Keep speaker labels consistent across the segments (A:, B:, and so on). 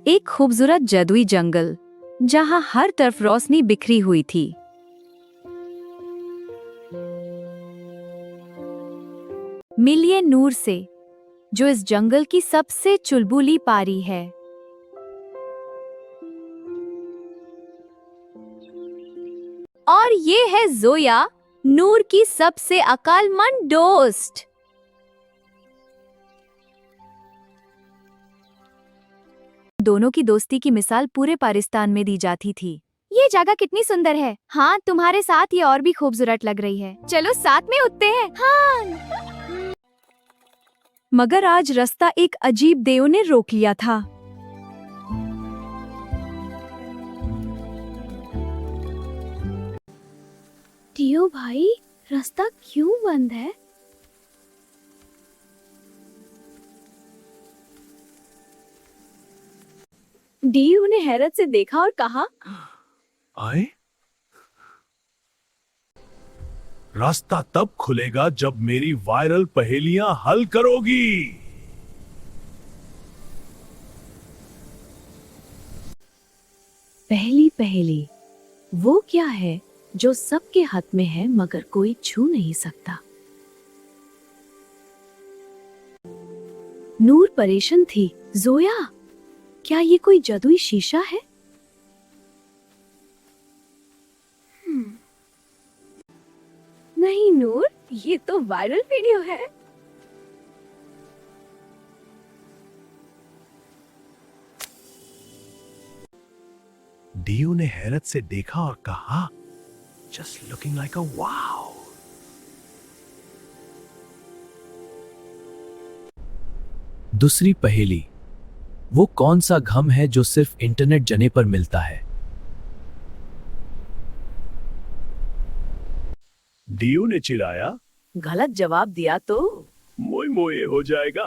A: एक खूबसूरत जादुई जंगल जहां हर तरफ रोशनी बिखरी हुई थी। मिलिए नूर से, जो इस जंगल की सबसे चुलबुली पारी है। और ये है जोया, नूर की सबसे अक्लमंद दोस्त। दोनों की दोस्ती की मिसाल पूरे पाकिस्तान में दी जाती थी। ये जगह कितनी सुंदर है। हाँ, तुम्हारे साथ ये और भी खूबसूरत लग रही है। चलो साथ में उठते हैं। हाँ। मगर आज रास्ता एक अजीब देव ने रोक लिया था। टियो भाई, रास्ता क्यों बंद है? डीयू ने हैरत से देखा और कहा,
B: आए? रास्ता तब खुलेगा जब मेरी वायरल पहेलियां हल करोगी।
A: पहली पहेली, वो क्या है जो सबके हाथ में है मगर कोई छू नहीं सकता? नूर परेशान थी। जोया, क्या ये कोई जादुई शीशा है? नहीं नूर, ये तो वायरल वीडियो है।
B: डीयू ने हैरत से देखा और कहा, just looking like a wow. दूसरी पहेली, वो कौन सा गम है जो सिर्फ इंटरनेट जाने पर मिलता है? डीयू ने चिल्लाया,
A: गलत जवाब दिया तो
B: मोए मोए हो जाएगा।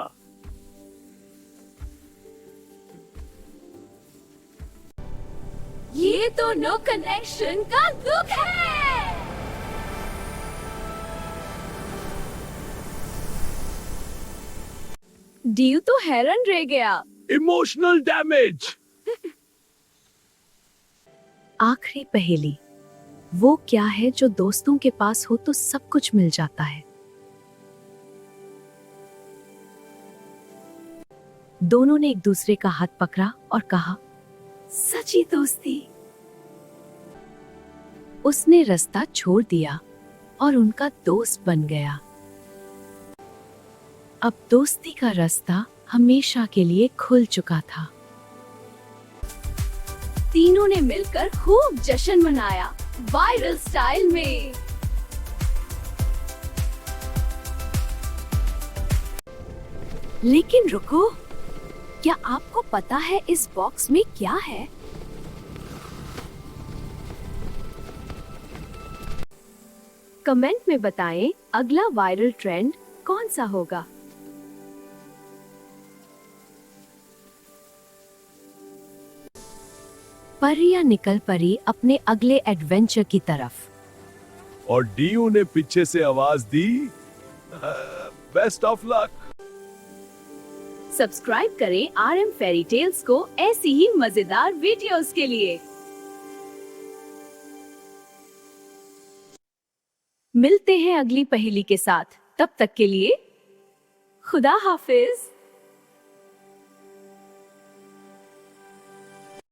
A: ये तो नो कनेक्शन का दुख है। डीयू तो हैरान रह गया।
B: Emotional damage.
A: आखिरी पहेली, वो क्या है जो दोस्तों के पास हो तो सब कुछ मिल जाता है? दोनों ने एक दूसरे का हाथ पकड़ा और कहा, सच्ची दोस्ती। उसने रास्ता छोड़ दिया और उनका दोस्त बन गया। अब दोस्ती का रास्ता हमेशा के लिए खुल चुका था। तीनों ने मिलकर खूब जश्न मनाया, वायरल स्टाइल में। लेकिन रुको, क्या आपको पता है इस बॉक्स में क्या है? कमेंट में बताएं अगला वायरल ट्रेंड कौन सा होगा। परियां निकल पड़ी अपने अगले एडवेंचर की तरफ।
B: और डीयू ने पीछे से आवाज दी, बेस्ट ऑफ लक।
A: सब्सक्राइब करें RM फेरी टेल्स को ऐसी ही मजेदार वीडियोस के लिए। मिलते हैं अगली पहेली के साथ। तब तक के लिए खुदा हाफिज।